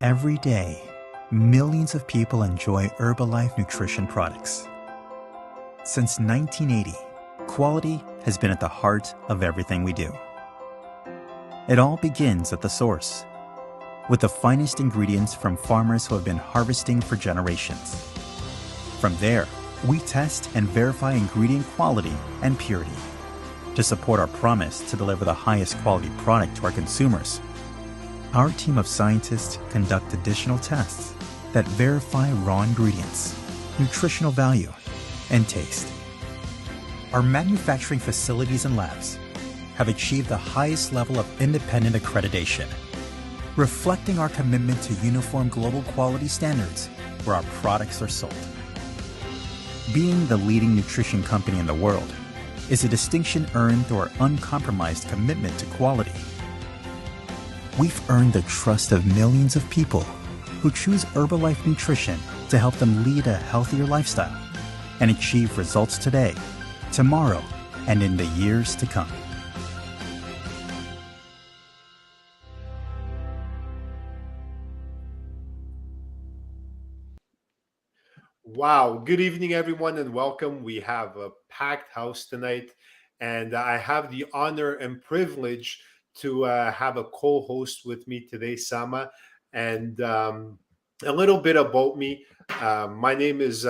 Every day, millions of people enjoy Herbalife nutrition products. Since 1980, quality has been at the heart of everything we do. It all begins at the source, with the finest ingredients from farmers who have been harvesting for generations. From there, we test and verify ingredient quality and purity to support our promise to deliver the highest quality product to our consumers. Our team of scientists conduct additional tests that verify raw ingredients, nutritional value, and taste. Our manufacturing facilities and labs have achieved the highest level of independent accreditation, reflecting our commitment to uniform global quality standards where our products are sold. Being the leading nutrition company in the world is a distinction earned through our uncompromised commitment to quality. We've earned the trust of millions of people who choose Herbalife Nutrition to help them lead a healthier lifestyle and achieve results today, tomorrow, and in the years to come. Wow. Good evening, everyone, and welcome. We have a packed house tonight, and I have the honor and privilege to have a co-host with me today, Sama. And a little bit about me. My name is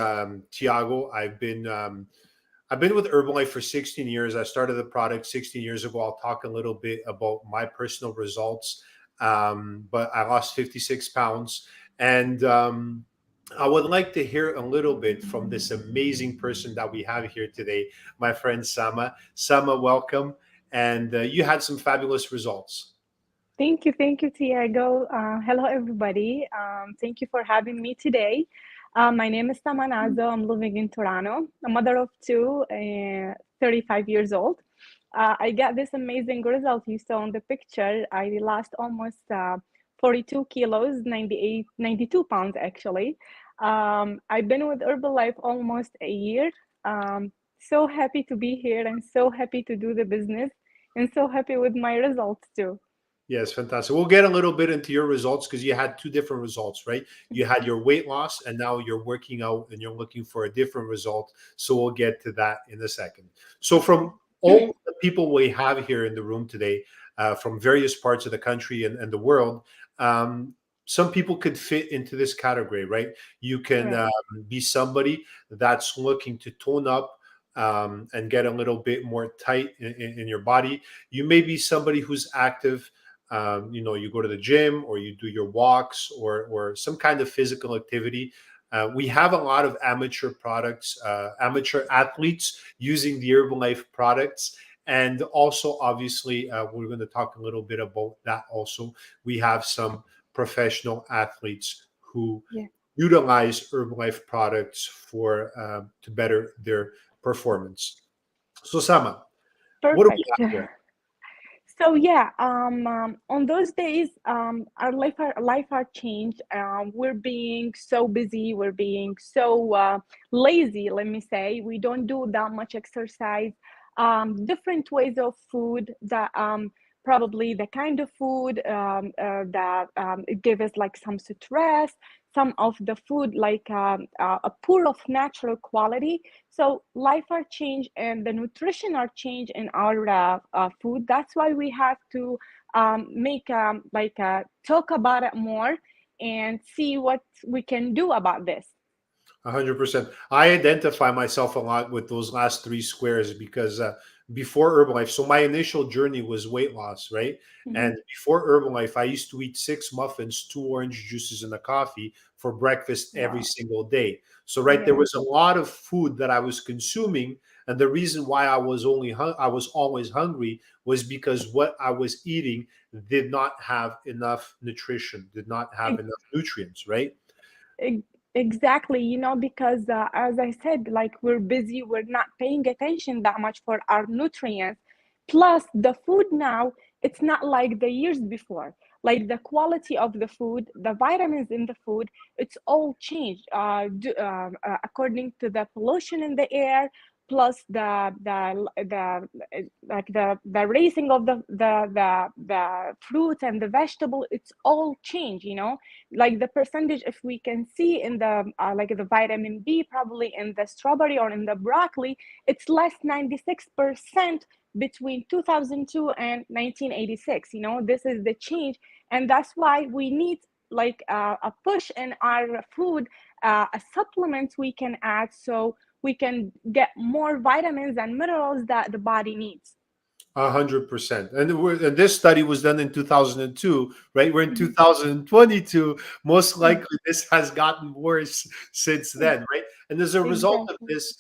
Tiago. I've been with Herbalife for 16 years. I started the product 16 years ago. I'll talk a little bit about my personal results. But I lost 56 pounds, and I would like to hear a little bit from this amazing person that we have here today, my friend Sama. Sama, welcome. And you had some fabulous results. Thank you, Tiago. Hello, everybody. Thank you for having me today. My name is Tamanazo. I'm living in Toronto. A mother of two, 35 years old. I got this amazing result you saw in the picture. I lost almost 42 kilos, 92 pounds actually. I've been with Herbalife almost a year. So happy to be here and so happy to do the business and so happy with my results too. Yes, fantastic. We'll get a little bit into your results because you had two different results, right? You had your weight loss and now you're working out and you're looking for a different result. So we'll get to that in a second. So from all the people we have here in the room today, from various parts of the country and the world, um, some people could fit into this category, right? You can Right. be somebody that's looking to tone up and get a little bit more tight in your body. You may be somebody who's active. You go to the gym or you do your walks or some kind of physical activity. We have a lot of amateur products, amateur athletes using the Herbalife products. And also, obviously, we're going to talk a little bit about that also. We have some professional athletes who Yeah. utilize Herbalife products for to better their performance. So, Sama, what do we Perfect. have here? So yeah, on those days, our life are changed. We're being so busy. We're being so lazy. Let me say, we don't do that much exercise. Different ways of food that probably the kind of food that it gives us like some stress. Some of the food like a poor of natural quality. So life are changed and the nutrition are changed in our food. That's why we have to make talk about it more and see what we can do about this. 100%. I identify myself a lot with those last three squares because before Herbalife, so my initial journey was weight loss, right? Mhm. And before Herbalife, I used to eat 6 muffins, 2 orange juices, and a coffee for breakfast every Wow. single day. So, right, there Yeah. was a lot of food that I was consuming, and the reason why I was always hungry was because what I was eating did not have enough nutrition, did not have enough nutrients, right? Ex- Exactly, because as I said, like we're busy, we're not paying attention that much for our nutrients. Plus, the food now, it's not like the years before. Like the quality of the food, the vitamins in the food, it's all changed according to the pollution in the air, plus the raising of the fruit and the vegetable. It's all changed. Like the percentage, if we can see in the like the vitamin B probably in the strawberry or in the broccoli, it's less 96% between 2002 and 1986. This is the change, and that's why we need like a push in our food, a supplement we can add so we can get more vitamins and minerals that the body needs. 100%. And this study was done in 2002, right? We're in Mhm. 2022. Most Ex- likely, this has gotten worse since then, right? And as a result of exactly. this,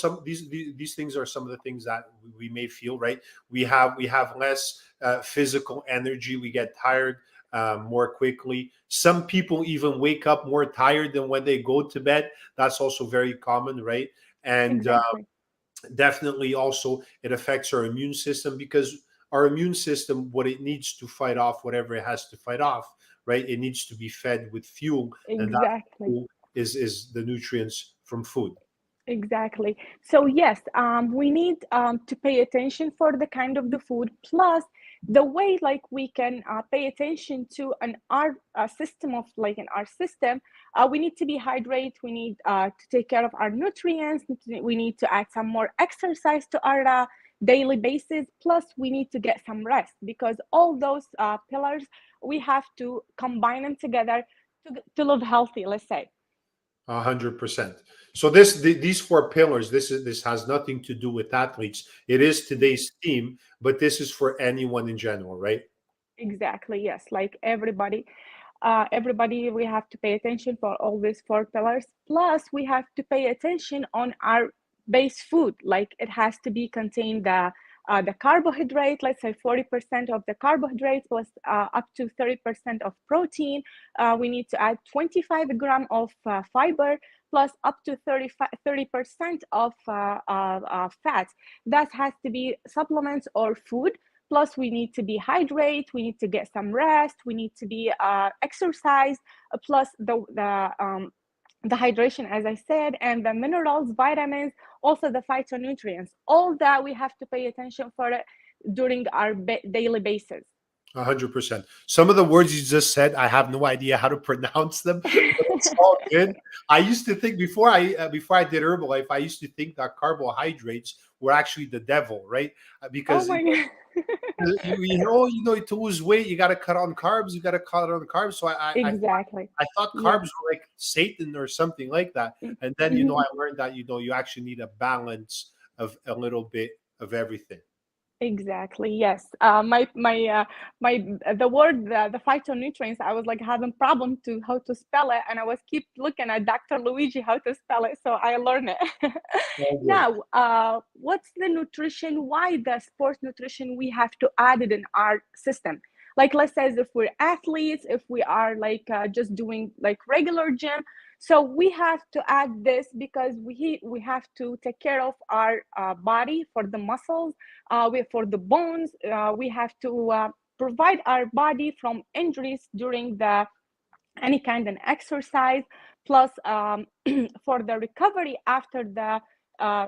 some these things are some of the things that we may feel, right? We have less physical energy. We get tired more quickly. Some people even wake up more tired than when they go to bed. That's also very common, right? And Exactly. definitely also it affects our immune system because our immune system, what it needs to fight off whatever it has to fight off, right, it needs to be fed with fuel, and that Exactly. fuel is the nutrients from food. Exactly. So yes, we need to pay attention for the kind of the food. Plus, the way like we can pay attention to an our system of like in our system, we need to be hydrated. We need to take care of our nutrients. We need to add some more exercise to our daily basis. Plus, we need to get some rest because all those pillars we have to combine them together to live healthy. Let's say. 100%. So these four pillars, this has nothing to do with athletes. It is today's theme, but this is for anyone in general, right? Exactly, yes. Like everybody, we have to pay attention for all these four pillars. Plus, we have to pay attention on our base food. Like it has to be contain the carbohydrate, let's say 40% of the carbohydrates plus up to 30% of protein. We need to add 25 gram of fiber plus up to 30% of fat. That has to be supplements or food. Plus, we need to be hydrated. We need to get some rest. We need to be exercise. Plus, the hydration, as I said, and the minerals, vitamins, also the phytonutrients. All that we have to pay attention for it during our daily basis. 100%. Some of the words you just said, I have no idea how to pronounce them, but it's all good. I used to think before I did Herbalife, I used to think that carbohydrates were actually the devil, right? Oh Because my God. to lose weight, you got to cut on carbs. You got to cut on carbs. So Exactly. I thought carbs Yeah. were like Satan or something like that. And then Mhm. I learned that you actually need a balance of a little bit of everything. Exactly. Yes. The word the phytonutrients. I was like having problem to how to spell it, and I was keep looking at Dr. Luigi how to spell it, so I learned it. All good. Now, what's the nutrition? Why the sports nutrition we have to add it in our system? Like let's say if we're athletes, if we are like just doing like regular gym, so we have to add this because we have to take care of our body for the muscles for the bones. We have to provide our body from injuries during the any kind of exercise. Plus, for the recovery after the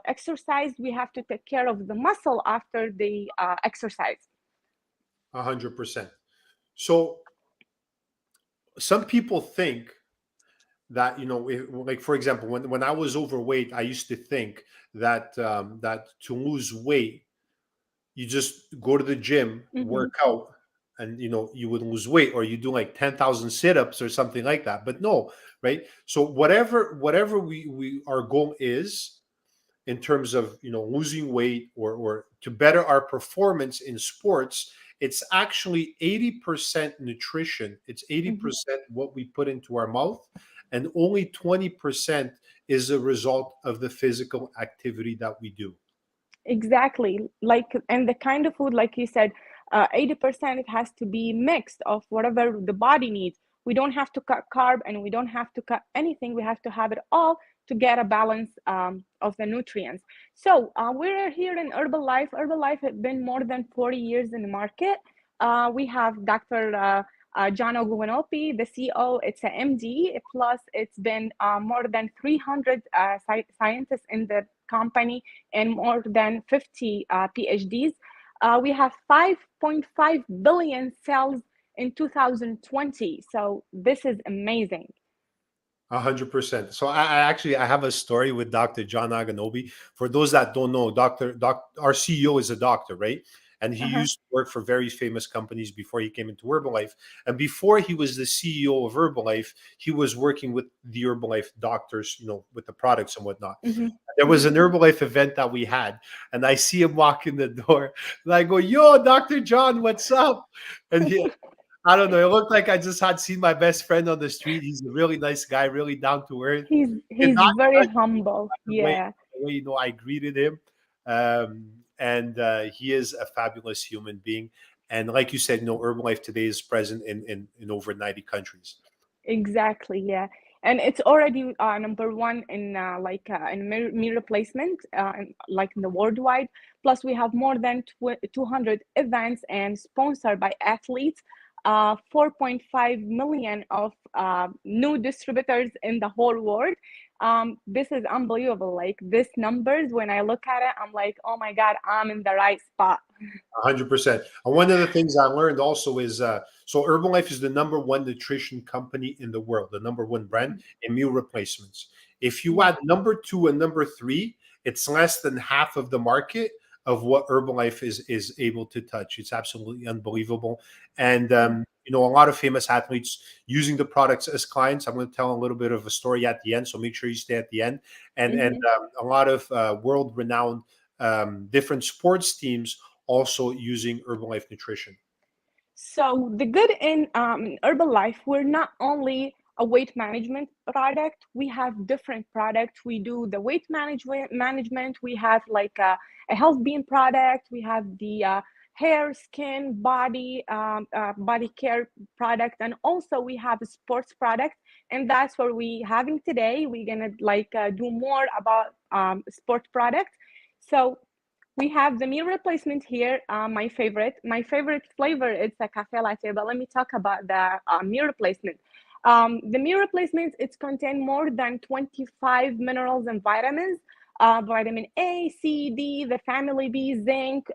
exercise, we have to take care of the muscle after the exercise. 100%. So some people think that like for example, when I was overweight, I used to think that that to lose weight, you just go to the gym, Mm-hmm. work out, and you would lose weight, or you do like 10,000 sit-ups or something like that. But no, right? So whatever we our goal is in terms of losing weight, or to better our performance in sports, it's actually 80% nutrition. It's Mm-hmm. 80% what we put into our mouth, and only 20% is a result of the physical activity that we do. Exactly. Like, and the kind of food, like you said, 80% it has to be mixed of whatever the body needs. We don't have to cut carb and we don't have to cut anything. We have to have it all to get a balance of the nutrients. So we're here in Herbalife. Herbalife has been more than 40 years in the market. We have Dr. John Oguinopi, the CEO. It's an MD. Plus, it's been more than 300 scientists in the company and more than 50 PhDs. We have 5.5 billion cells in 2020. So this is amazing. 100%. So I have a story with Dr. John Aganobi. For those that don't know, our CEO is a doctor, right? And he Uh-huh. used to work for very famous companies before he came into Herbalife. And before he was the CEO of Herbalife, he was working with the Herbalife doctors, with the products and whatnot. Mm-hmm. There was Mm-hmm. an Herbalife event that we had, and I see him walk in the door, and I go, "Yo, Dr. John, what's up?" And I don't know. It looked like I just had seen my best friend on the street. He's a really nice guy, really down to earth. Did He's not very judge me humble. by Yeah. the way I greeted him, and he is a fabulous human being. And like you said, Herbalife today is present in over 90 countries. Exactly, yeah. And it's already number one in in meal replacement, like in the worldwide. Plus, we have more than 200 events and sponsored by athletes. 4.5 million of new distributors in the whole world. This is unbelievable. Like these numbers, when I look at it, I'm like, oh my God, I'm in the right spot. 100%. And one of the things I learned also is so Herbalife is the number one nutrition company in the world, the number one brand in meal replacements. If you Mhm. add number two and number three, it's less than half of the market of what Herbalife is able to touch. It's absolutely unbelievable. And a lot of famous athletes using the products as clients. I'm going to tell a little bit of a story at the end, so make sure you stay at the end. And Mhm. a lot of world renowned different sports teams also using Herbalife nutrition. So the good in Herbalife, we're not only a weight management product. We have different products. We do the weight management. We have like a health bean product. We have the hair, skin, body care product, and also we have a sports product. And that's what we having today. We're gonna like do more about sport product. So we have the meal replacement here. My favorite flavor is a cafe latte. But let me talk about the meal replacement. The meal replacements it's contain more than 25 minerals and vitamins. vitamin A, C, D, the family B, zinc.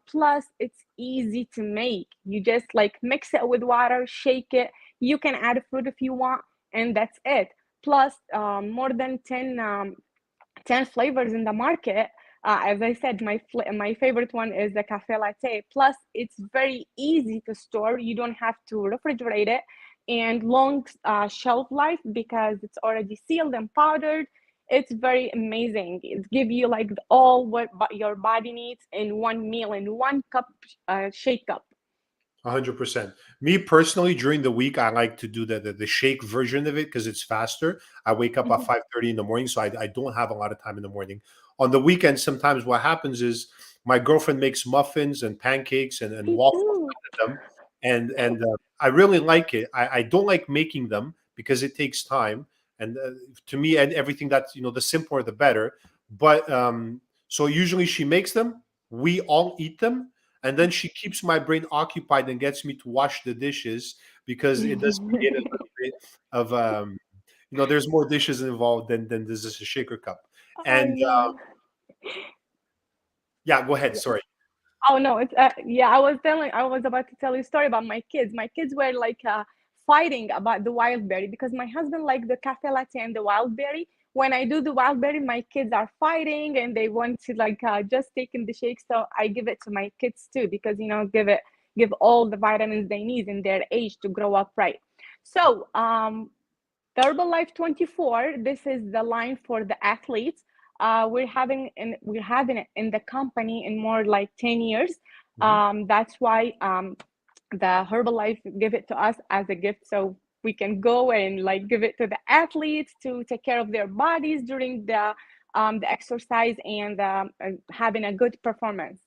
Plus, it's easy to make. You just like mix it with water, shake it. You can add fruit if you want, and that's it. Plus, more than 10 flavors in the market. As I said, my favorite one is the cafe latte. Plus, it's very easy to store. You don't have to refrigerate it, and long shelf life because it's already sealed and powdered. It's very amazing. It gives you like all what your body needs in one meal in one cup, shake cup. 100%. Me personally, during the week, I like to do the shake version of it because it's faster. I wake up at Mhm. 5:30 in the morning, so I don't have a lot of time in the morning. On the weekend, sometimes what happens is my girlfriend makes muffins and pancakes and Me waffles too. out of them, and I really like it. I don't like making them because it takes time, and to me, and everything that's the simpler the better. But so usually she makes them, we all eat them, and then she keeps my brain occupied and gets me to wash the dishes because it does create a little bit of there's more dishes involved than there's just a shaker cup. I And know. yeah, go ahead. Sorry. Oh no, it's yeah. I was about to tell you a story about my kids. My kids were like fighting about the wild berry because my husband liked the cafe latte and the wild berry. When I do the wild berry, my kids are fighting and they want to like just take in the shake. So I give it to my kids too because give all the vitamins they need in their age to grow up right. So the Herbalife 24, this is the line for the athletes. We're having it in the company in more like 10 years. Mhm. That's why the Herbalife give it to us as a gift, so we can go and like give it to the athletes to take care of their bodies during the exercise and having a good performance.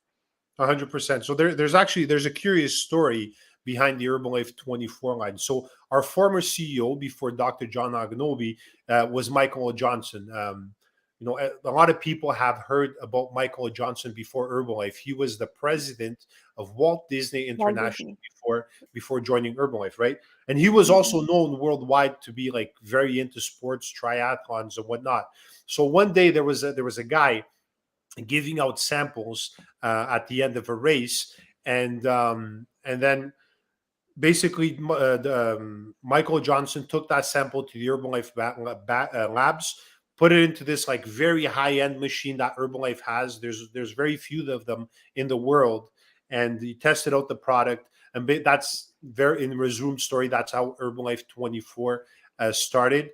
100%. So there's a curious story behind the Herbalife 24 line. So our former CEO before Dr. John Agnobi was Michael Johnson. A lot of people have heard about Michael Johnson before Herbalife. He was the president of Walt Disney Walt International Disney. before joining Herbalife, right? And he was Mhm. also known worldwide to be like very into sports, triathlons, and whatnot. So one day there was a guy giving out samples at the end of a race, and then basically Michael Johnson took that sample to the Herbalife labs, put it into this like very high end machine that Herbalife has. There's very few of them in the world, and he tested out the product, and that's very in resume story. That's how Herbalife 24 started.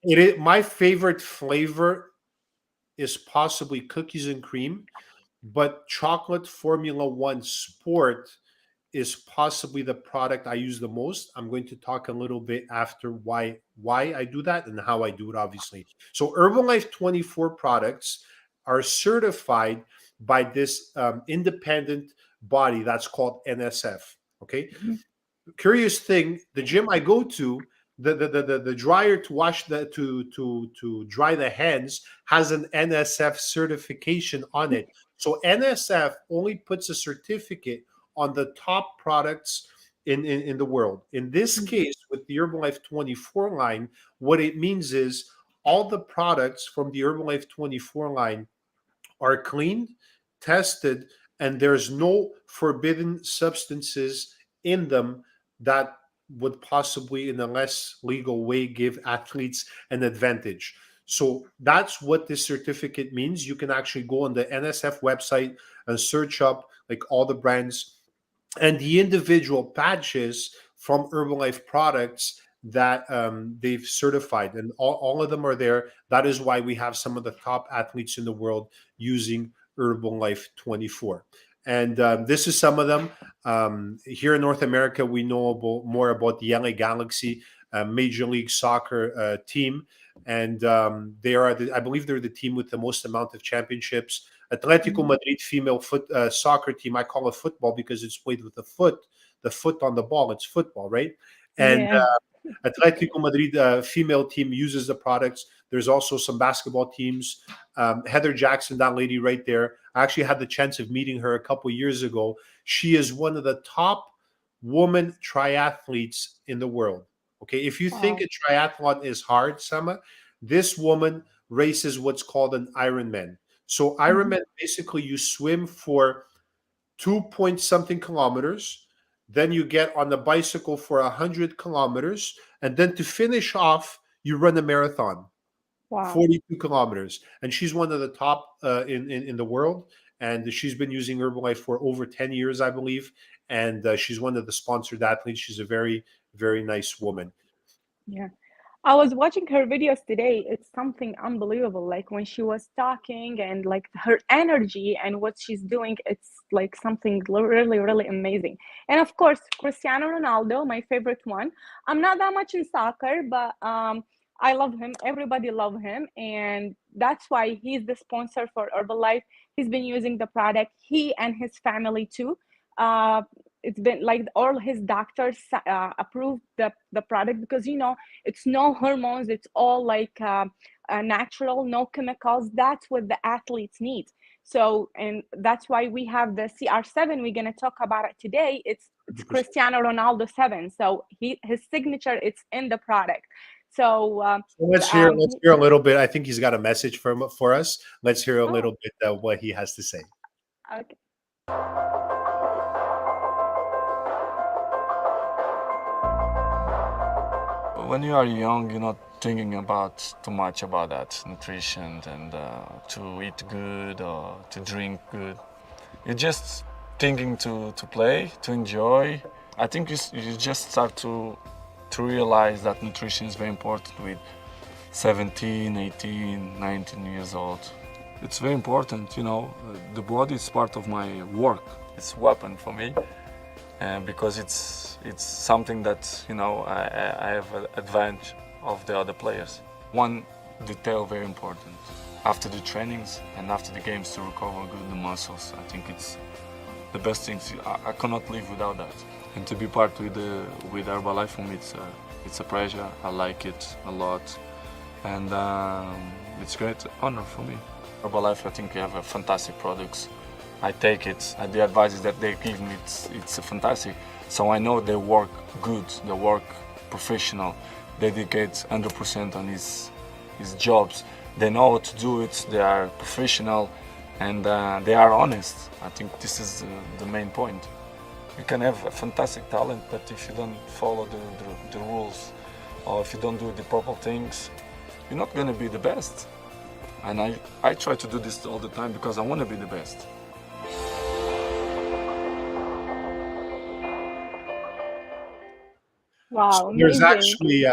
It is my favorite flavor is possibly cookies and cream, but chocolate Formula One Sport is possibly the product I use the most. I'm going to talk a little bit after why I do that and how I do it, obviously. So Herbalife 24 products are certified by this independent body that's called NSF. Okay, curious thing, the gym I go to, the dryer to wash the to dry the hands has an NSF certification on it. So NSF only puts a certificate on the top products in the world. In this case, with the Herbalife 24 line, what it means is all the products from the Herbalife 24 line are cleaned, tested, and there's no forbidden substances in them that would possibly, in a less legal way, give athletes an advantage. So that's what this certificate means. You can actually go on the NSF website and search up like all the brands and the individual patches from Herbalife products that they've certified, and all of them are there. That is why we have some of the top athletes in the world using Herbalife 24. And this is some of them. Here in North America, we know more about the LA Galaxy, Major League Soccer team, and they are, I believe, they're the team with the most amount of championships. Atletico Mhm. Madrid female soccer team. I call it football because it's played with the foot on the ball. It's football, right? And Yeah. Atletico Madrid female team uses the products. There's also some basketball teams. Heather Jackson, that lady right there. I actually had the chance of meeting her a couple years ago. She is one of the top woman triathletes in the world. Okay, if you think Wow. a triathlon is hard, Sama, this woman races what's called an Ironman. So Mhm. Ironman, basically you swim for 2 point something kilometers, then you get on the bicycle for 100 kilometers, and then to finish off, you run a marathon, Wow. 42 kilometers. And she's one of the top in the world. And she's been using Herbalife for over 10 years, I believe. And she's one of the sponsored athletes. She's a very, very nice woman. Yeah. I was watching her videos today. It's something unbelievable. Like when she was talking and like her energy and what she's doing, it's like something really, really amazing. And of course, Cristiano Ronaldo, my favorite one. I'm not that much in soccer, but I love him. Everybody love him, and that's why he's the sponsor for Herbalife. He's been using the product. He and his family too. Uh, it's been like all his doctors approved the product because it's no hormones, it's all like natural, no chemicals. That's what the athletes need. So, and that's why we have the CR7. We're going to talk about it today. It's 100%. Cristiano Ronaldo 7. So his signature, it's in the product. So So let's hear a little bit. I think he's got a message for us. Let's hear a oh, little bit what he has to say. okay. When you are young, you're not thinking about too much about that nutrition and to eat good or to drink good. You're just thinking to play, to enjoy. I think you just start to realize that nutrition is very important with 17, 18, 19 years old. It's very important, you know. The body is part of my work. It's a weapon for me. Because it's something that I have an advantage of the other players. One detail very important: after the trainings and after the games, to recover good the muscles. I think it's the best things. I cannot live without that. And to be part with Herbalife, for me, it's a pleasure. I like it a lot, and it's a great honor for me. Herbalife, I think you have a fantastic products. I take it, and the advice that they give me, it's fantastic. So I know they work good, they work professional, dedicate 100% on his jobs. They know how to do it, they are professional, and they are honest. I think this is the main point. You can have a fantastic talent, but if you don't follow the rules, or if you don't do the proper things, you're not going to be the best. And I try to do this all the time because I want to be the best. Wow, There's amazing.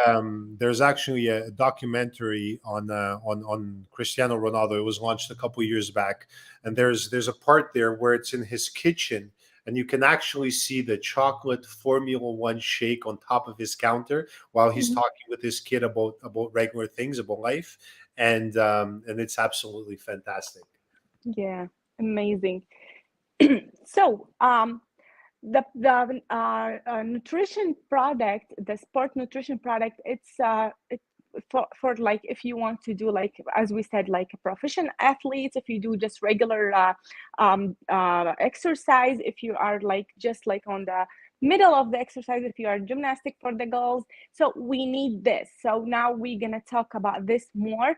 actually a documentary on Cristiano Ronaldo. It was launched a couple of years back, and there's a part there where it's in his kitchen, and you can actually see the chocolate Formula One shake on top of his counter while he's Mhm. talking with his kid about regular things, about life, and it's absolutely fantastic. Yeah, amazing. So, the nutrition product, the sport nutrition product, it's for like if you want to do like as we said, like a professional athletes, if you do just regular exercise, if you are like just like on the middle of the exercise, if you are gymnastic for the girls. So we need this. So now we're gonna talk about this more.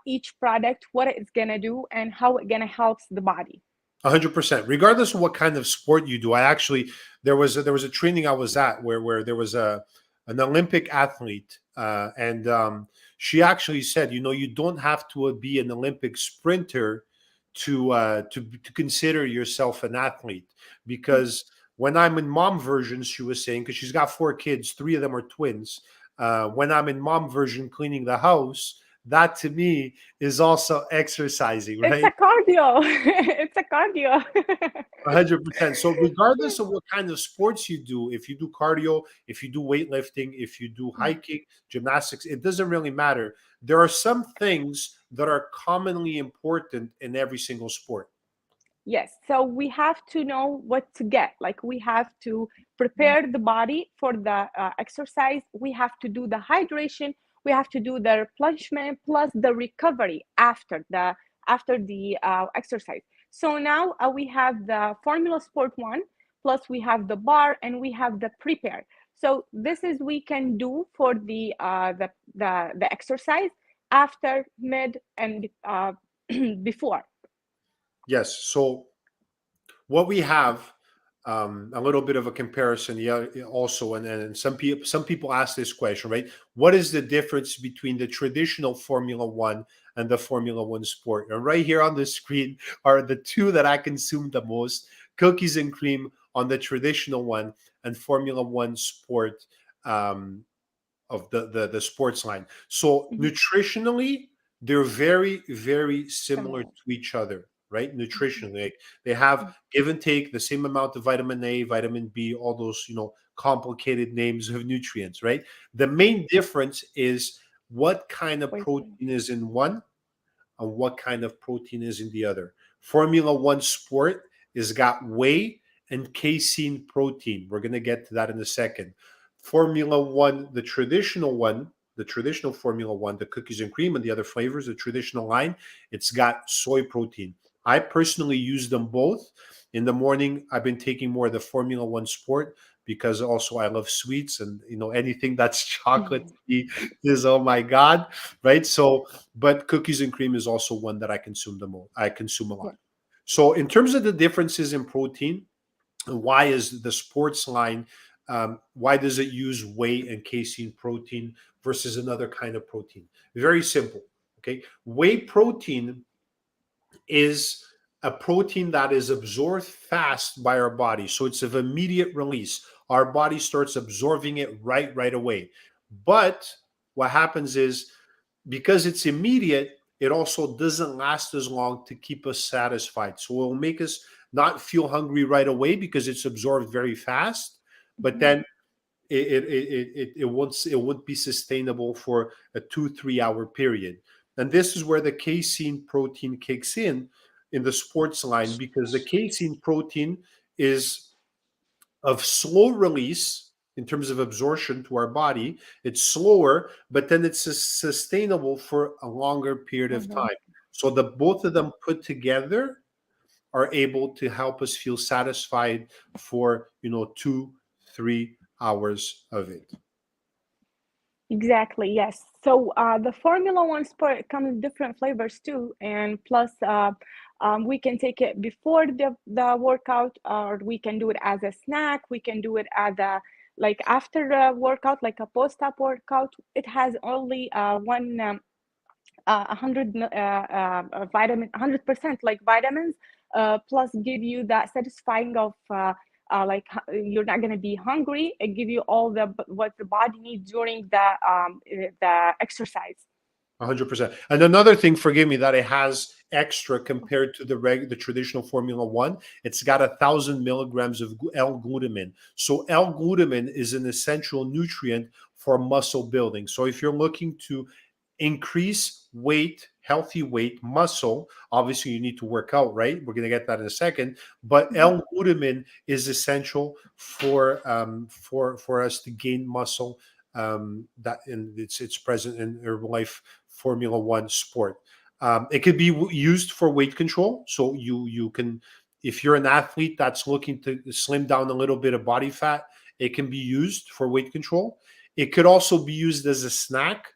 Each product, what it's gonna do, and how it gonna helps the body. 100%. Regardless of what kind of sport you do, I actually there was a training I was at where there was an Olympic athlete, and she actually said, you don't have to be an Olympic sprinter to consider yourself an athlete, because when I'm in mom version, she was saying, because she's got 4 kids, 3 of them are twins. When I'm in mom version cleaning the house, that to me is also exercising, It's right? a cardio. It's a cardio. 100%. So regardless of what kind of sports you do, if you do cardio, if you do weightlifting, if you do hiking, gymnastics, it doesn't really matter. There are some things that are commonly important in every single sport. Yes, so we have to know what to get. Like we have to prepare the body for the exercise. We have to do the hydration. We have to do the replenishment plus the recovery after the exercise. So now we have the Formula Sport One, plus we have the bar, and we have the prepare. So this is we can do for the exercise. after, mid, and before. Yes. So what we have, a little bit of a comparison, yeah, also, and some people ask this question, right? What is the difference between the traditional Formula One and the Formula One sport? And right here on the screen are the two that I consume the most: cookies and cream on the traditional one, and Formula One sport, um, of the sports line. So Mhm. nutritionally, they're very, very similar Similar. to each other, right? Mhm. Nutritionally, like they have give and take the same amount of vitamin A, vitamin B, all those, complicated names of nutrients, right? The Mhm. main difference is what kind of Waiting. protein is in one and what kind of protein is in the other. Formula One sport is got whey and casein protein. We're going to get to that in a second. Formula One, the traditional one, the traditional Formula One, the cookies and cream and the other flavors, the traditional line, it's got soy protein. I personally use them both. In the morning, I've been taking more of the Formula One Sport because also I love sweets, and anything that's chocolate to me is, oh my god, right? So, but cookies and cream is also one that I consume the most. I consume a Yeah. lot. So, in terms of the differences in protein, why is the sports line? Why does it use whey and casein protein versus another kind of protein? Very simple. Okay, whey protein is a protein that is absorbed fast by our body, so it's of immediate release. Our body starts absorbing it right away. But what happens is, because it's immediate, it also doesn't last as long to keep us satisfied. So it will make us not feel hungry right away because it's absorbed very fast, but Mhm. then it won't be sustainable for a 2-3 hour period. And this is where the casein protein kicks in the sports line, because the casein protein is of slow release in terms of absorption to our body. It's slower, but then it's sustainable for a longer period of Mhm. time. So the both of them put together are able to help us feel satisfied for 2-3 hours of it. Exactly, yes. So the Formula One Sport comes in different flavors too, and plus we can take it before the workout, or we can do it as a snack. We can do it as a like after the workout, like a post-up workout. It has only one 100 vitamin, 100% like vitamins, plus give you that satisfying of like you're not going to be hungry, and give you all what the body needs during the exercise. 100%. And another thing, forgive me, that it has extra compared to the traditional Formula One, it's got 1,000 milligrams of L-glutamine. So L-glutamine is an essential nutrient for muscle building. So if you're looking to increase weight, healthy weight, muscle, obviously you need to work out, right? We're going to get that in a second. But Mhm. L-glutamine is essential for us to gain muscle. That and it's present in Herbalife Formula One sport. It could be used for weight control. So you can, if you're an athlete that's looking to slim down a little bit of body fat, it can be used for weight control. It could also be used as a snack.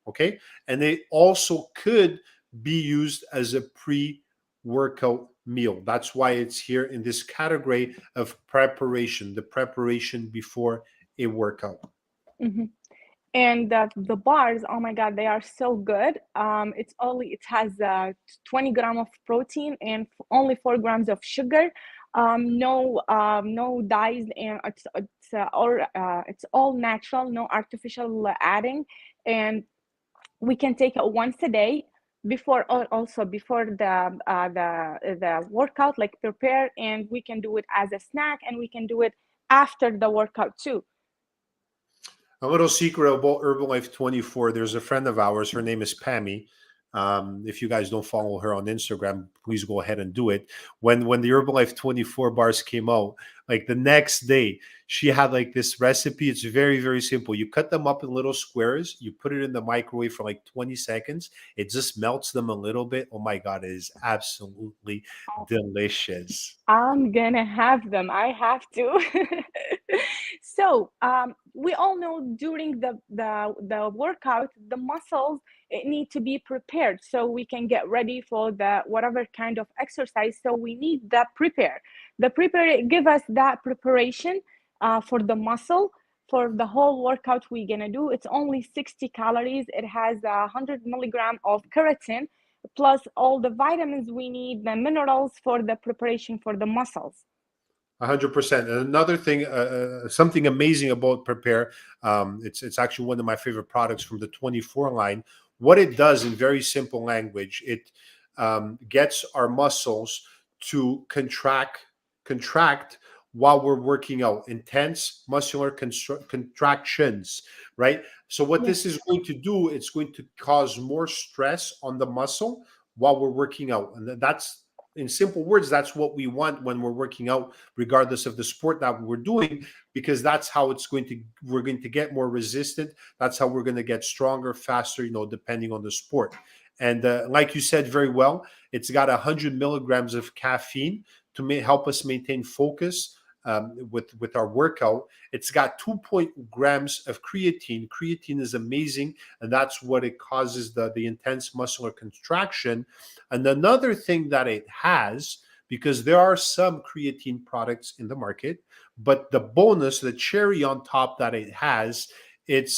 Okay, and it also could be used as a pre-workout meal. That's why it's here in this category of preparation, the preparation before a workout. Mhm. And the bars, oh my god, they are so good. It has 20 gram of protein and only 4 grams of sugar. No dyes, and it's all natural, no artificial adding. And we can take it once a day before, also before the workout, like prepare, and we can do it as a snack, and we can do it after the workout too. A little secret about Herbalife 24. There's a friend of ours. Her name is Pammy. If you guys don't follow her on Instagram, please go ahead and do it. When the Herbalife 24 bars came out, like the next day, she had like this recipe. It's very, very simple. You cut them up in little squares, you put it in the microwave for like 20 seconds. It just melts them a little bit. Oh my God, it is absolutely delicious. I'm gonna have them. I have to. So, we all know during the workout, the muscles need to be prepared so we can get ready for the whatever kind of exercise. So we need that prepare. The prepare give us that preparation for the muscle for the whole workout we're gonna do. It's only 60 calories. It has 100 milligram of keratin, plus all the vitamins we need, the minerals for the preparation for the muscles. 100%. And another thing, something amazing about Prepare, it's actually one of my favorite products from the 24 line. What it does in very simple language, it gets our muscles to contract while we're working out, intense muscular contractions, right? So what Yes. this is going to do, it's going to cause more stress on the muscle while we're working out, and that's, in simple words, that's what we want when we're working out, regardless of the sport that we're doing, because that's how we're going to get more resistant. That's how we're going to get stronger, faster, depending on the sport. And like you said very well, it's got 100 milligrams of caffeine to help us maintain focus with our workout. It's got 2 grams of creatine. Creatine is amazing, and that's what it causes the intense muscular contraction. And another thing that it has, because there are some creatine products in the market, but the bonus, the cherry on top that it has, it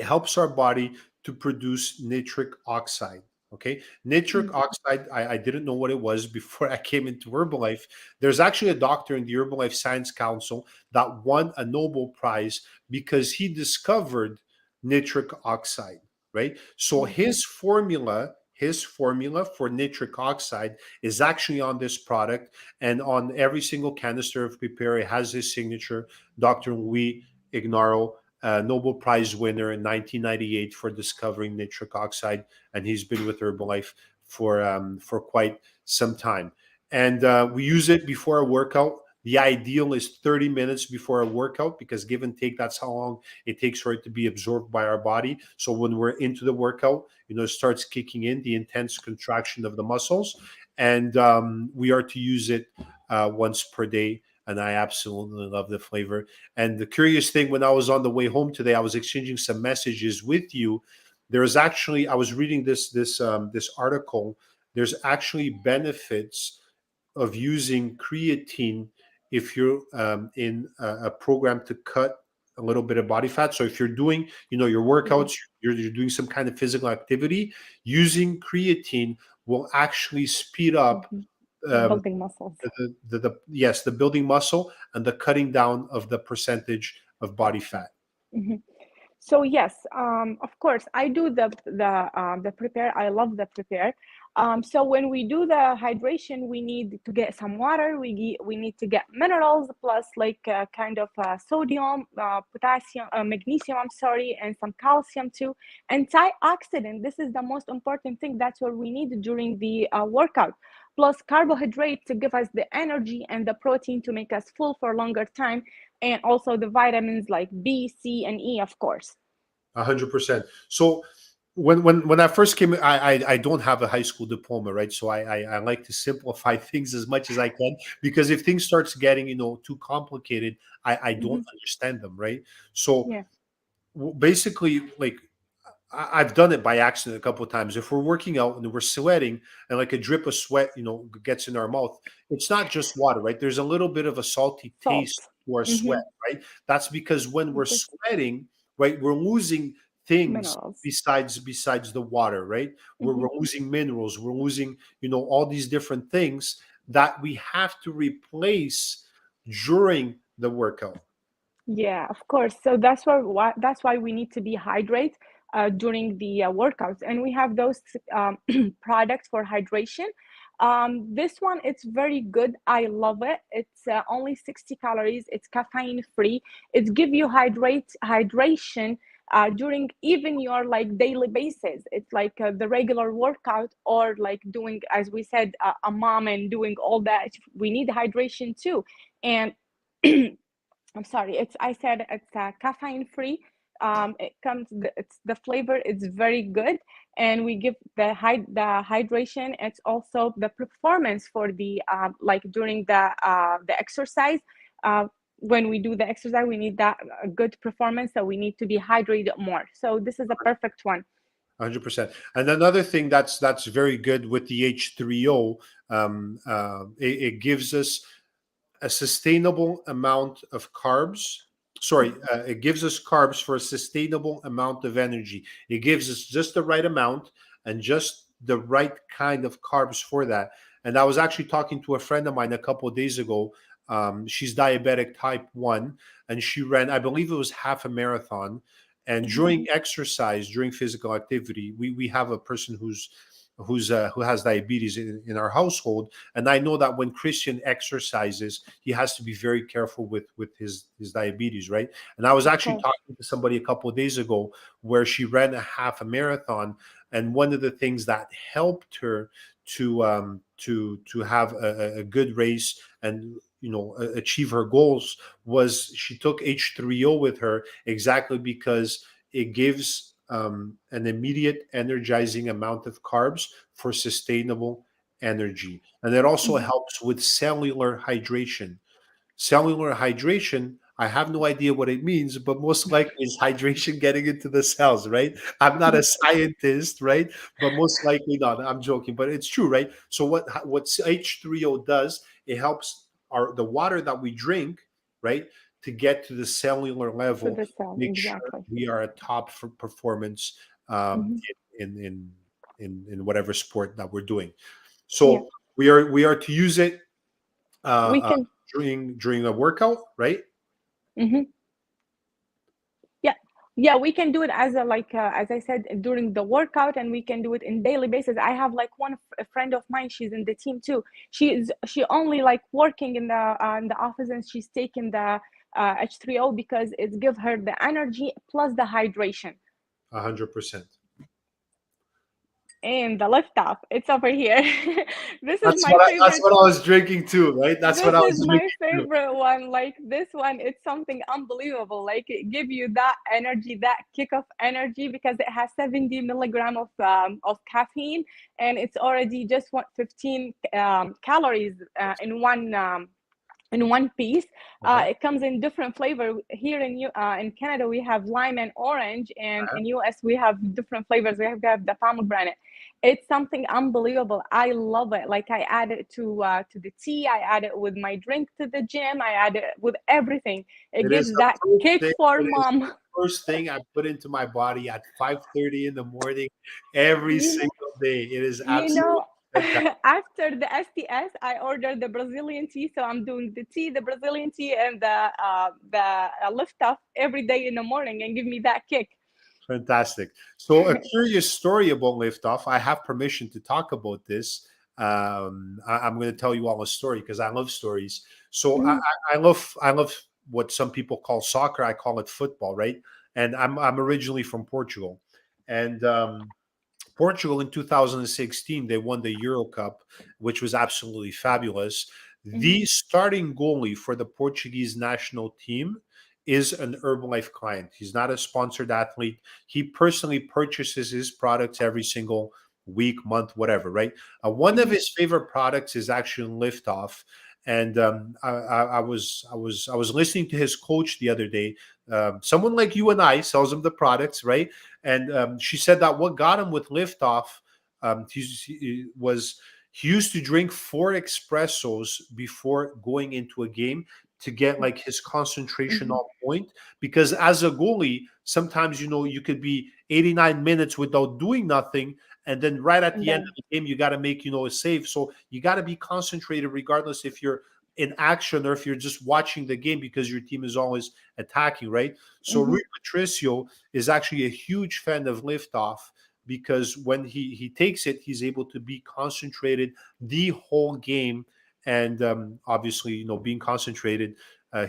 helps our body to produce nitric oxide. Okay. Nitric oxide, I didn't know what it was before I came into Herbalife. There's actually a doctor in the Herbalife Science Council that won a Nobel Prize because he discovered nitric oxide, right? So his formula for nitric oxide is actually on this product, and on every single canister of Prepare, it has his signature, Dr. Louis Ignarro, Nobel Prize winner in 1998 for discovering nitric oxide, and he's been with Herbalife for quite some time. And we use it before a workout. The ideal is 30 minutes before a workout, because give and take, that's how long it takes for it to be absorbed by our body. So when we're into the workout, it starts kicking in the intense contraction of the muscles, and we are to use it once per day. And I absolutely love the flavor. And the curious thing, when I was on the way home today, I was exchanging some messages with you. There's actually, I was reading this article. There's actually benefits of using creatine if you're in a program to cut a little bit of body fat. So if you're doing, your workouts, you're doing some kind of physical activity, using creatine will actually speed up building muscles. Yes, the building muscle and the cutting down of the percentage of body fat. So yes, of course, I do the Prepare. I love the Prepare. So when we do the hydration, we need to get some water. We need to get minerals, plus like kind of sodium, potassium, magnesium. I'm sorry, and some calcium too. Antioxidant. This is the most important thing. That's what we need during the workout. Plus carbohydrate to give us the energy, and the protein to make us full for a longer time, and also the vitamins like B, C, and E, of course. 100%. So when I first came, I don't have a high school diploma, right? So I like to simplify things as much as I can, because if things starts getting too complicated, I don't understand them, right? So basically, like, I've done it by accident a couple of times. If we're working out and we're sweating, and like a drip of sweat, gets in our mouth, it's not just water, right? There's a little bit of a salty taste to our sweat, right? That's because when we're sweating, right, we're losing things Minerals. besides the water, right? We're losing minerals, we're losing, all these different things that we have to replace during the workout. Yeah, of course. So that's why we need to be hydrated during the workouts, and we have those products for hydration. This one, it's very good. I love it. It's only 60 calories. It's caffeine free. It gives you hydration during even your like daily basis. It's like the regular workout, or like doing, as we said, a mom and doing all that. We need hydration too. And I'm sorry, I said it's caffeine free. It's the flavor is very good, and we give the hydration. It's also the performance for the like during the exercise. when we do the exercise, we need that good performance, so we need to be hydrated more. So this is a perfect one. 100%. And another thing that's very good with the H3O, it gives us a sustainable amount of carbs. Sorry, it gives us carbs for a sustainable amount of energy. It gives us just the right amount and just the right kind of carbs for that. And I was actually talking to a friend of mine a couple of days ago. She's diabetic type 1, and she ran, I believe it was half a marathon. And during exercise, during physical activity, we have a person who has diabetes in our household, and I know that when Christian exercises, he has to be very careful with his diabetes, right? And I was actually talking to somebody a couple of days ago where she ran a half a marathon, and one of the things that helped her to have a good race and achieve her goals was she took H3O with her, exactly because it gives an immediate energizing amount of carbs for sustainable energy. And it also helps with cellular hydration. Cellular hydration, I have no idea what it means, but most likely is hydration getting into the cells, right? I'm not a scientist, right? But most likely not. I'm joking, but it's true, right? So what H3O does, it helps the water that we drink, right, to get to the cellular level, To the cell, make exactly. sure we are at top for performance in whatever sport that we're doing. So we are to use it We can during a workout, right? Yeah, we can do it as as I said, during the workout, and we can do it in daily basis. I have like a friend of mine, she's in the team too. She only like working in the office, and she's taking the H3O because it gives her the energy plus the hydration. 100%. And the lift off, it's over here. This is That's my favorite. That's what I was drinking too, right? That's what I was This is drinking my too. favorite one. Like this one, it's something unbelievable. Like it give you that energy, that kick of energy, because it has 70 milligram of caffeine, and it's already just 15 calories in one piece. It comes in different flavor. Here in Canada, we have lime and orange, and in US we have different flavors. We have the pomegranate. It's something unbelievable. I love it. Like I add it to the tea. I add it with my drink to the gym. I add it with everything. It gives that kick for mom. First thing I put into my body at 5:30 in the morning every single day. It is absolutely fantastic. After the STS, I ordered the Brazilian tea. So I'm doing the tea, the Brazilian tea, and the lift off every day in the morning, and give me that kick. Fantastic. So a curious story about liftoff. I have permission to talk about this. I'm going to tell you all a story because I love stories. So I love what some people call soccer. I call it football, right? And I'm originally from Portugal, and Portugal in 2016 they won the Euro Cup, which was absolutely fabulous. The starting goalie for the Portuguese national team is an Herbalife client. He's not a sponsored athlete. He personally purchases his products every single week, month, whatever, right? One of his favorite products is actually Liftoff. And I was listening to his coach the other day. Someone like you and I sells him the products, right? And she said that what got him with Liftoff he used to drink 4 espressos before going into a game to get like his concentration on point, because as a goalie sometimes you could be 89 minutes without doing nothing, and then right at the end of the game you got to make a save. So you got to be concentrated regardless if you're in action or if you're just watching the game, because your team is always attacking, right? So Rui Patricio is actually a huge fan of Liftoff, because when he takes it, he's able to be concentrated the whole game. And obviously, being concentrated,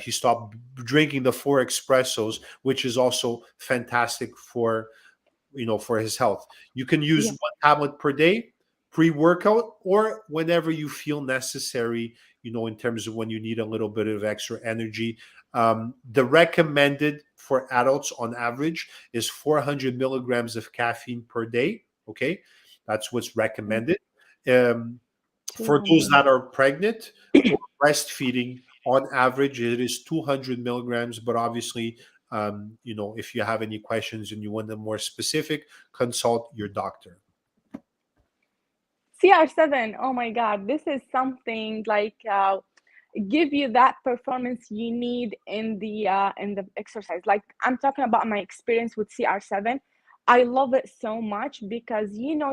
he stopped drinking the 4 espressos, which is also fantastic for his health. You can use 1 tablet per day, pre-workout, or whenever you feel necessary, in terms of when you need a little bit of extra energy. The recommended for adults on average is 400 milligrams of caffeine per day. Okay, that's what's recommended. For those that are pregnant or breastfeeding, On average, it is 200 milligrams, but obviously, if you have any questions and you want them more specific, consult your doctor. CR7, oh my God, this is something like give you that performance you need in the exercise. Like I'm talking about my experience with CR7. I love it so much because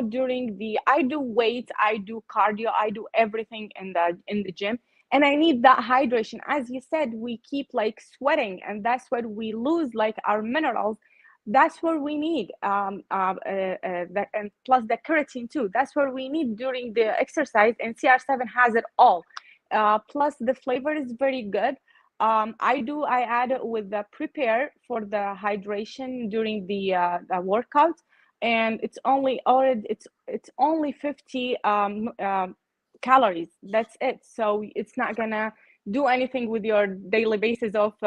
during I do weights, I do cardio, I do everything in the gym, and I need that hydration. As you said, we keep like sweating, and that's what we lose like our minerals. That's what we need, that, and plus the keratin too. That's what we need during the exercise, and CR7 has it all. Plus the flavor is very good. I add it with the prepare for the hydration during the workout, and it's only 50 calories. That's it. So it's not gonna do anything with your daily basis of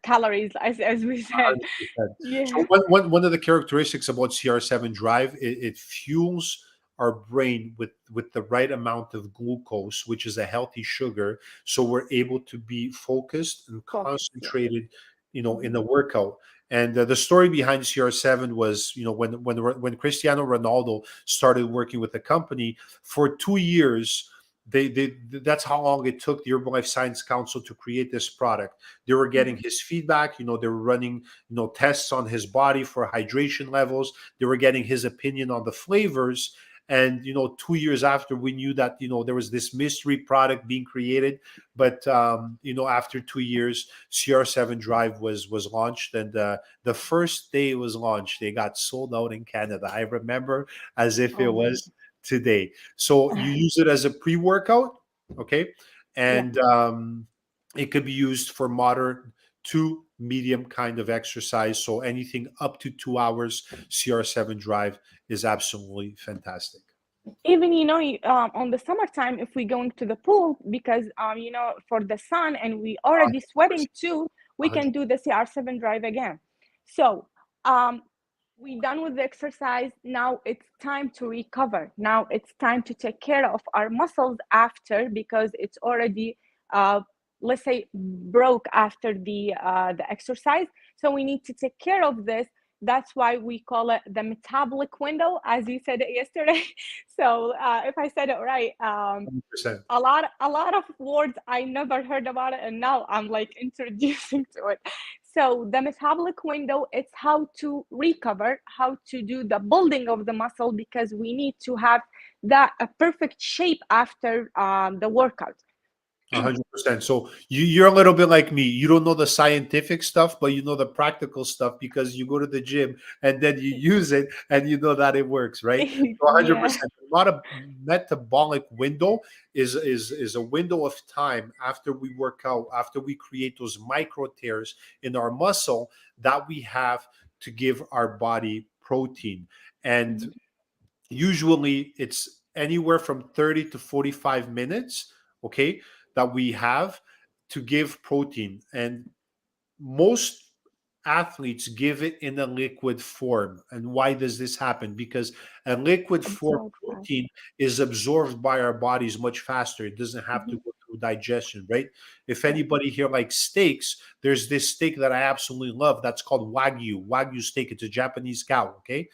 calories, as we said. 100%. Yeah. So one of the characteristics about CR7 Drive, it fuels our brain with the right amount of glucose, which is a healthy sugar, so we're able to be focused and Focus, yeah. concentrated, in the workout. And the story behind CR7 was, when Cristiano Ronaldo started working with the company for 2 years. That's how long it took the Herbalife Science Council to create this product. They were getting his feedback. They were running tests on his body for hydration levels. They were getting his opinion on the flavors. And 2 years after, we knew that there was this mystery product being created. But after 2 years, CR7 Drive was launched, and the first day it was launched, they got sold out in Canada. I remember as if it Oh my was today. So you use it as a pre-workout, okay, Yeah. and it could be used for moderate to medium kind of exercise. So anything up to 2 hours, CR7 Drive is absolutely fantastic. Even on the summertime, if we going to the pool, because for the sun, and we already sweating too, we can do the CR7 Drive again. So we done with the exercise. Now it's time to recover. Now it's time to take care of our muscles after, because it's already let's say broke after the exercise. So we need to take care of this. That's why we call it the metabolic window, as you said it yesterday. So if I said it right, 100%. a lot of words I never heard about it, and now I'm like introducing to it. So the metabolic window, it's how to recover, how to do the building of the muscle, because we need to have that a perfect shape after the workout. 100%. So you're a little bit like me. You don't know the scientific stuff, but you know the practical stuff because you go to the gym and then you use it and you know that it works, right? So Yeah. 100%. A lot of metabolic window is a window of time after we work out, after we create those micro tears in our muscle, that we have to give our body protein. And usually it's anywhere from 30 to 45 minutes, okay, that we have to give protein. And most athletes give it in a liquid form. And why does this happen? Because a liquid form Absorb fast. protein is absorbed by our bodies much faster. It doesn't have to Mhm. go through digestion, right? If Yeah. anybody here likes steaks, there's this steak that I absolutely love that's called Wagyu steak. It's a Japanese cow, okay?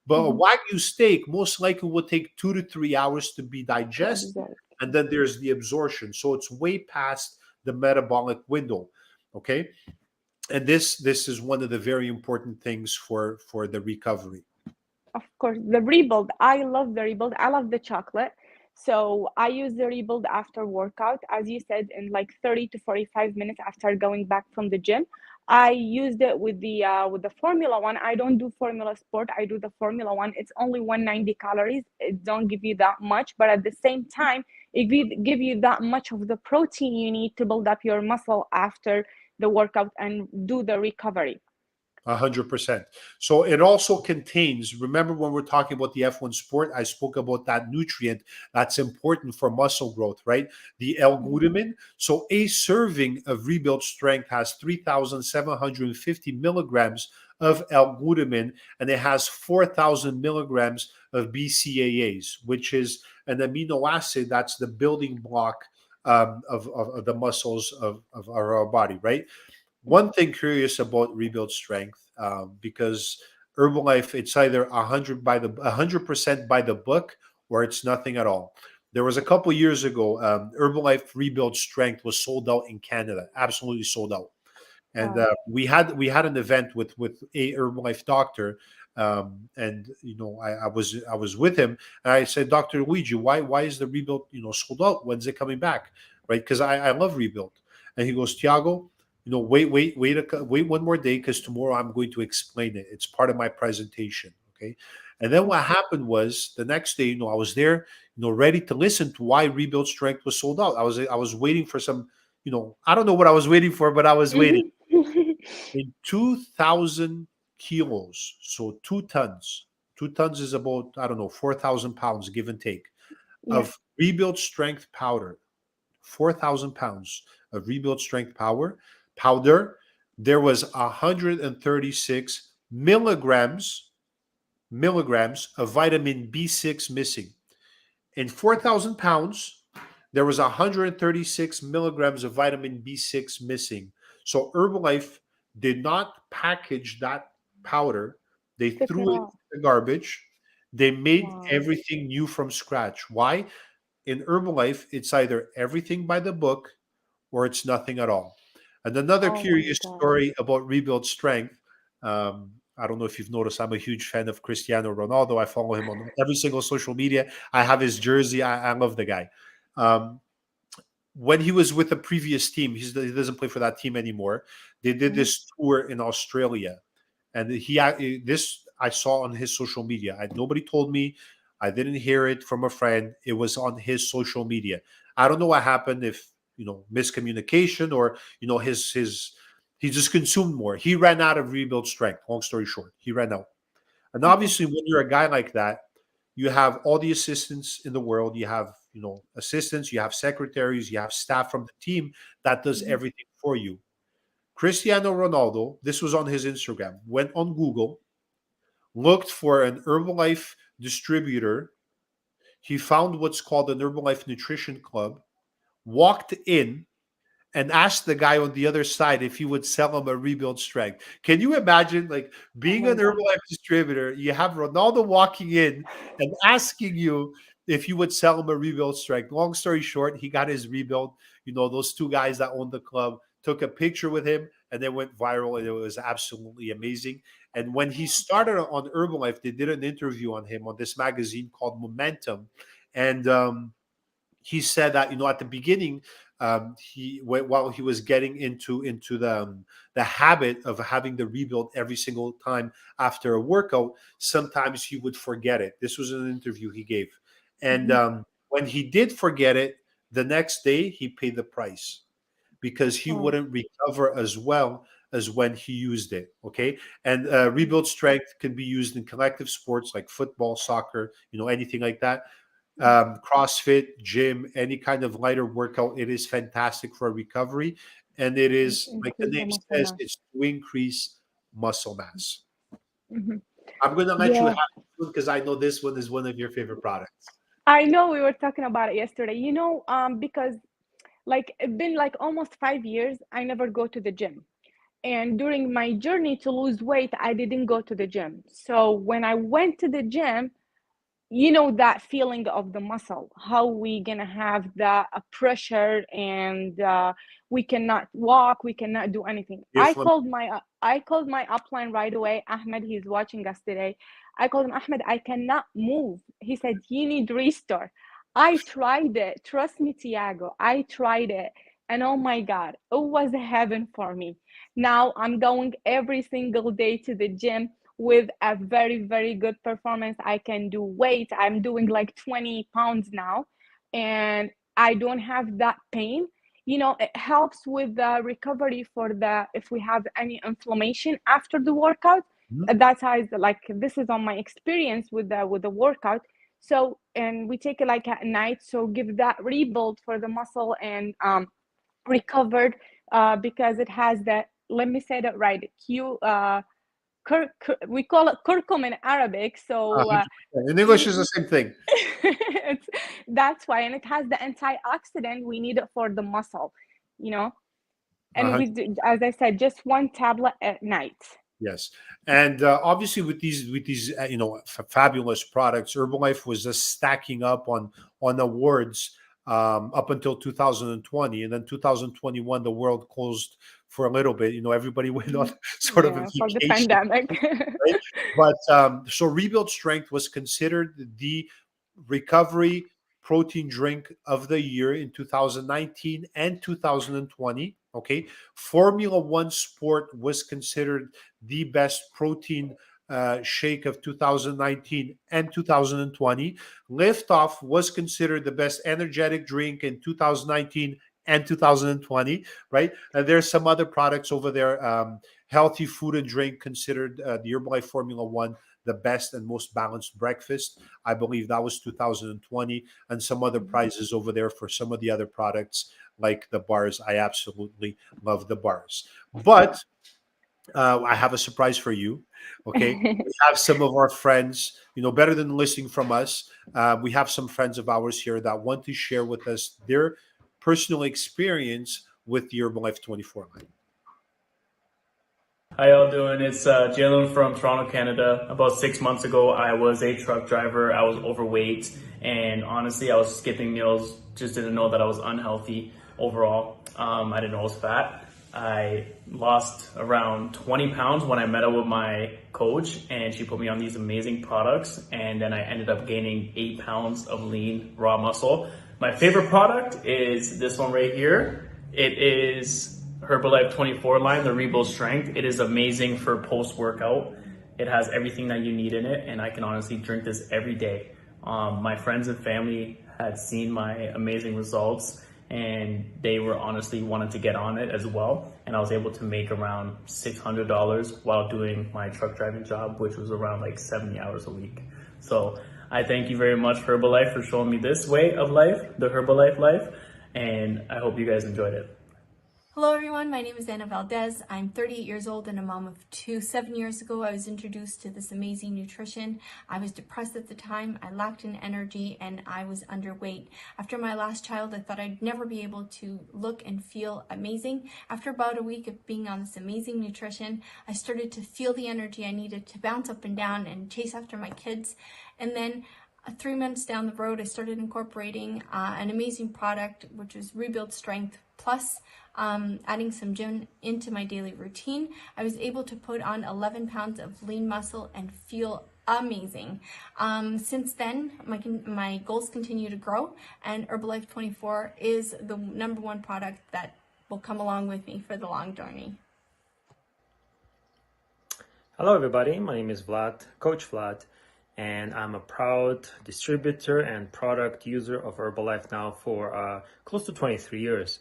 But a Mhm. Wagyu steak most likely will take 2 to 3 hours to be To digested, absorb. and then there's the absorption. So it's way past the metabolic window, okay? And this is one of the very important things for the recovery. Of course, the rebuild. I love the rebuild. I love the chocolate. So I use the rebuild after workout, as you said, in like 30 to 45 minutes after going back from the gym. I used it with the Formula One. I don't do Formula Sport. I do the Formula One. It's only 190 calories. It don't give you that much, but at the same time, give you that much of the protein you need to build up your muscle after the workout and do the recovery. 100%. So it also contains, remember when we're talking about the F1 sport, I spoke about that nutrient that's important for muscle growth, right? The L-glutamine. So a serving of Rebuild Strength has 3,750 milligrams of L-glutamine, and it has 4,000 milligrams of BCAAs, which is an amino acid that's the building block of the muscles of our body, right? One thing curious about Rebuild Strength, because Herbalife, it's either 100% by the book, or it's nothing at all. There was a couple years ago, Herbalife Rebuild Strength was sold out in Canada, absolutely sold out. And Wow. we had an event with a Herbalife doctor, and I was with him, and I said, Dr. Luigi, why is the Rebuild sold out? When's it coming back? Right? Because I love Rebuild. And he goes, Tiago, wait one more day, because tomorrow I'm going to explain it. It's part of my presentation. Okay. And then what happened was, the next day, I was there, ready to listen to why Rebuild Strength was sold out. I was waiting for some, I don't know what I was waiting for, but I was waiting. Mhm. In 2,000 kilos, so 2 tons. 2 tons is about, I don't know, 4,000 pounds, give and take, Yeah. of Rebuild Strength powder. 4,000 pounds of Rebuild Strength powder. There was 136 milligrams of vitamin B6 missing. In 4,000 pounds, there was 136 milligrams of vitamin B6 missing. So Herbalife did not package that powder. They Took it threw it in off. the garbage. They made Wow. everything new from scratch. Why? In Herbalife, it's either everything by the book, or it's nothing at all. And another Oh my curious God. story about Rebuild Strength. I don't know if you've noticed, I'm a huge fan of Cristiano Ronaldo. I follow him on every single social media. I have his jersey. I love the guy. Um, when he was with the previous team, he doesn't play for that team anymore. They did Mhm. this tour in Australia, and this I saw on his social media. Nobody told me. I didn't hear it from a friend. It was on his social media. I don't know what happened, if miscommunication, or his he just consumed more. He ran out of Rebuild Strength. Long story short, he ran out. And Okay. obviously, when you're a guy like that, you have all the assistants in the world. You have, assistants, you have secretaries, you have staff from the team that does Mhm. everything for you. Cristiano Ronaldo, this was on his Instagram, went on Google, looked for an Herbalife distributor. He found what's called an Herbalife Nutrition Club, walked in, and asked the guy on the other side if he would sell him a Rebuild Strength. Can you imagine, like, Oh being my an God. Herbalife distributor? You have Ronaldo walking in and asking you if you would sell him a Rebuild Strength. Long story short, he got his Rebuild. Those two guys that owned the club took a picture with him, and they went viral, and it was absolutely amazing. And when he started on Herbalife, they did an interview on him on this magazine called Momentum, and he said that, at the beginning, while he was getting into the habit of having the Rebuild every single time after a workout, sometimes he would forget it. This was an interview he gave, and Mhm. when he did forget it, the next day he paid the price, because he Oh. wouldn't recover as well as when he used it. Okay. And Rebuild Strength can be used in collective sports like football, soccer, anything like that. CrossFit, gym, any kind of lighter workout. It is fantastic for recovery. And it is, like the Increase the name muscle says, mass. it's to increase muscle mass. Mhm. I'm going to let you have Yeah. this one, because I know this one is one of your favorite products. I know we were talking about it yesterday. Because like it's been like almost 5 years, I never go to the gym. And during my journey to lose weight, I didn't go to the gym. So when I went to the gym, that feeling of the muscle, how we gonna have the pressure, and we cannot walk, we cannot do anything. Inflammation. I called my upline right away. Ahmed, he's watching us today. I called him, Ahmed, I cannot move. He said, you need restore. I tried it, trust me, Tiago, I tried it, and oh my God, it was heaven for me. Now I'm going every single day to the gym with a very, very good performance. I can do weight. I'm doing like 20 pounds now, and I don't have that pain. It helps with the recovery for the if we have any inflammation after the workout. Mhm. That's how it's like this is on my experience with the workout. So and we take it like at night, so give that rebuild for the muscle and recovered because it has that. Let me say that right. we call it kurkum in Arabic. So 100%. In English, is the same thing. that's why, and it has the antioxidant we need it for the muscle, you know. And we do, as I said, just one tablet at night. Yes, and obviously with these fabulous products, Herbalife was just stacking up on awards up until 2020, and then 2021 the world closed for a little bit. Everybody went on sort of a For the vacation, pandemic. right? But so Rebuild Strength was considered the recovery protein drink of the year in 2019 and 2020. Okay, Formula One Sport was considered the best protein shake of 2019 and 2020. Liftoff was considered the best energetic drink in 2019 and 2020, right? There's some other products over there. Healthy food and drink considered the Herbalife Formula One the best and most balanced breakfast. I believe that was 2020, and some other prizes over there for some of the other products like the bars. I absolutely love the bars. But I have a surprise for you. Okay. We have some of our friends, better than listening from us. We have some friends of ours here that want to share with us their personal experience with the Herbalife 24 line. How y'all doing? It's Jalen from Toronto, Canada. About 6 months ago, I was a truck driver. I was overweight, and honestly, I was skipping meals. Just didn't know that I was unhealthy overall. I didn't know I was fat. I lost around 20 pounds when I met up with my coach, and she put me on these amazing products, and then I ended up gaining 8 pounds of lean raw muscle. My favorite product is this one right here. It is Herbalife 24 line, the Rebuild Strength. It is amazing for post-workout. It has everything that you need in it, and I can honestly drink this every day. My friends and family had seen my amazing results, and they were honestly wanted to get on it as well. And I was able to make around $600 while doing my truck driving job, which was around like 70 hours a week. So I thank you very much, Herbalife, for showing me this way of life, the Herbalife life, and I hope you guys enjoyed it. Hello everyone, my name is Anna Valdez. I'm 38 years old and a mom of two. 7 years ago, I was introduced to this amazing nutrition. I was depressed at the time, I lacked in energy, and I was underweight. After my last child, I thought I'd never be able to look and feel amazing. After about a week of being on this amazing nutrition, I started to feel the energy I needed to bounce up and down and chase after my kids. And then 3 months down the road, I started incorporating an amazing product, which was Rebuild Strength Plus. Adding some gym into my daily routine, I was able to put on 11 pounds of lean muscle and feel amazing. Since then, my goals continue to grow, and Herbalife 24 is the #1 product that will come along with me for the long journey. Hello everybody, my name is Vlad, Coach Vlad, and I'm a proud distributor and product user of Herbalife now for close to 23 years.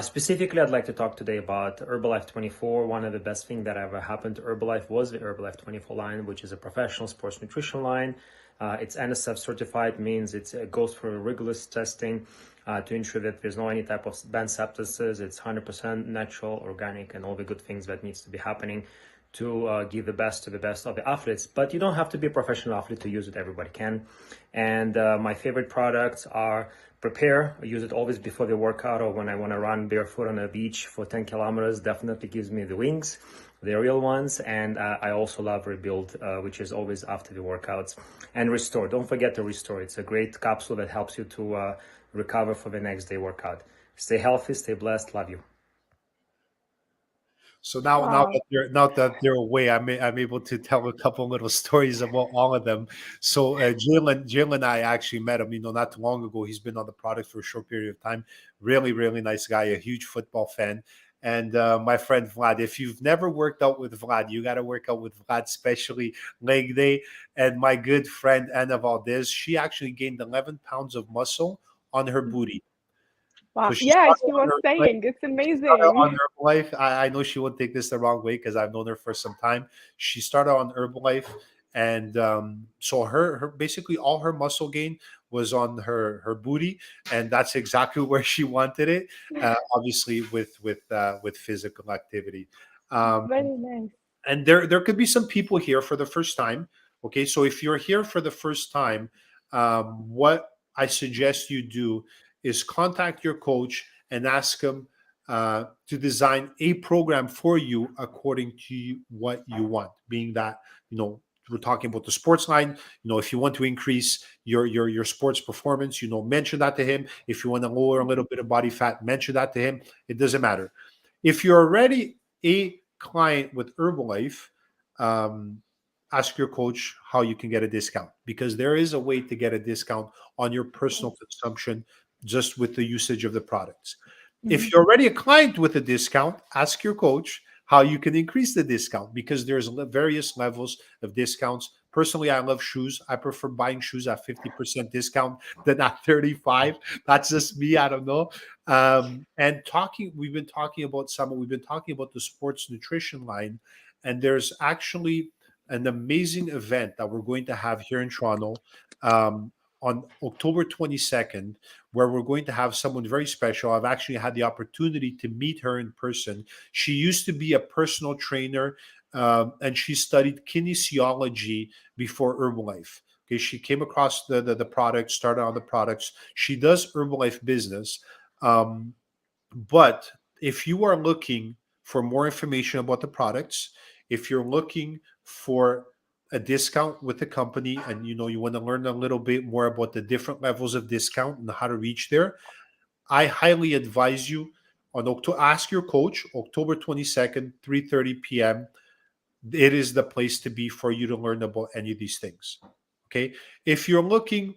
Specifically, I'd like to talk today about Herbalife 24. One of the best things that ever happened to Herbalife was the Herbalife 24 line, which is a professional sports nutrition line. It's NSF certified, means it goes through rigorous testing to ensure that there's no any type of banned substances. It's 100% natural, organic, and all the good things that needs to be happening to give the best to the best of the athletes. But you don't have to be a professional athlete to use it. Everybody can. And my favorite products are Prepare. I use it always before the workout or when I want to run barefoot on a beach for 10 kilometers. Definitely gives me the wings, the real ones. And I also love Rebuild, which is always after the workouts. And Restore. Don't forget to Restore. It's a great capsule that helps you to recover for the next day workout. Stay healthy, stay blessed. Love you. So now that they're away, I'm able to tell a couple little stories about all of them. So Jalen and I actually met him, not too long ago. He's been on the product for a short period of time. Really, really nice guy, a huge football fan. And my friend Vlad, if you've never worked out with Vlad, you got to work out with Vlad, especially leg day. And my good friend Anna Valdez, she actually gained 11 pounds of muscle on her booty. Wow. So She was saying it's amazing. On Herbalife. I know she won't take this the wrong way because I've known her for some time. She started on Herbalife, and so her basically all her muscle gain was on her booty, and that's exactly where she wanted it. Obviously, with physical activity. Very nice. and there could be some people here for the first time. Okay, so if you're here for the first time, what I suggest you do is contact your coach and ask him to design a program for you according to what you want. Being that, we're talking about the sports line. If you want to increase your sports performance, mention that to him. If you want to lower a little bit of body fat, mention that to him. It doesn't matter. If you're already a client with Herbalife, ask your coach how you can get a discount, because there is a way to get a discount on your personal consumption just with the usage of the products. If you're already a client with a discount, ask your coach how you can increase the discount, because there's various levels of discounts. Personally, I love shoes. I prefer buying shoes at 50% discount than at 35. That's just me. I don't know. And we've been talking about the sports nutrition line, and there's actually an amazing event that we're going to have here in Toronto on October 22nd, where we're going to have someone very special. I've actually had the opportunity to meet her in person. She used to be a personal trainer, and she studied kinesiology before Herbalife. Okay, she came across the products, started on the products. She does Herbalife business. But if you are looking for more information about the products, if you're looking for a discount with the company, and you want to learn a little bit more about the different levels of discount and how to reach there, I highly advise you to ask your coach. October 22nd, 3:30 p.m. It is the place to be for you to learn about any of these things. Okay, if you're looking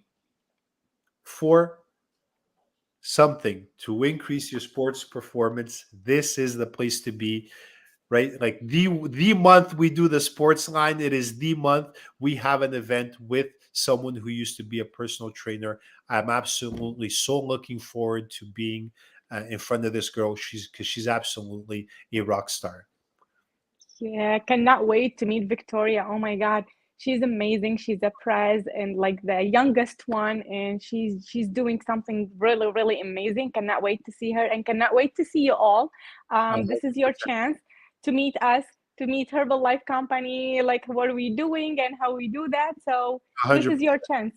for something to increase your sports performance, this is the place to be. Right, like the month we do the sports line, it is the month we have an event with someone who used to be a personal trainer. I'm absolutely so looking forward to being in front of this girl. She's absolutely a rock star. Yeah, I cannot wait to meet Victoria. Oh my God, she's amazing. She's a prez and like the youngest one, and she's doing something really, really amazing. Cannot wait to see her, and cannot wait to see you all. This is your chance to meet us, to meet Herbalife Company, like what are we doing and how we do that. So this 100%. is your chance.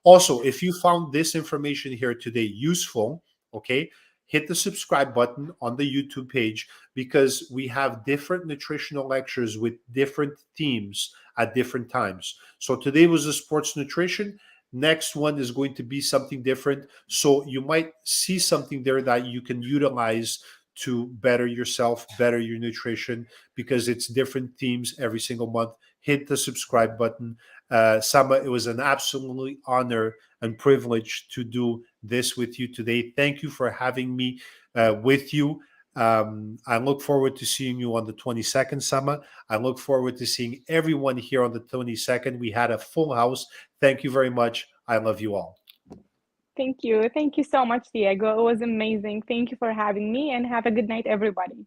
Also, if you found this information here today useful, okay, hit the subscribe button on the YouTube page, because we have different nutritional lectures with different themes at different times. So today was the sports nutrition. Next one is going to be something different. So you might see something there that you can utilize to better yourself, better your nutrition, because it's different themes every single month. Hit the subscribe button. Sama, it was an absolutely honor and privilege to do this with you today. Thank you for having me with you. I look forward to seeing you on the 22nd, Sama. I look forward to seeing everyone here on the 22nd. We had a full house. Thank you very much. I love you all. Thank you. Thank you so much, Diego. It was amazing. Thank you for having me, and have a good night, everybody.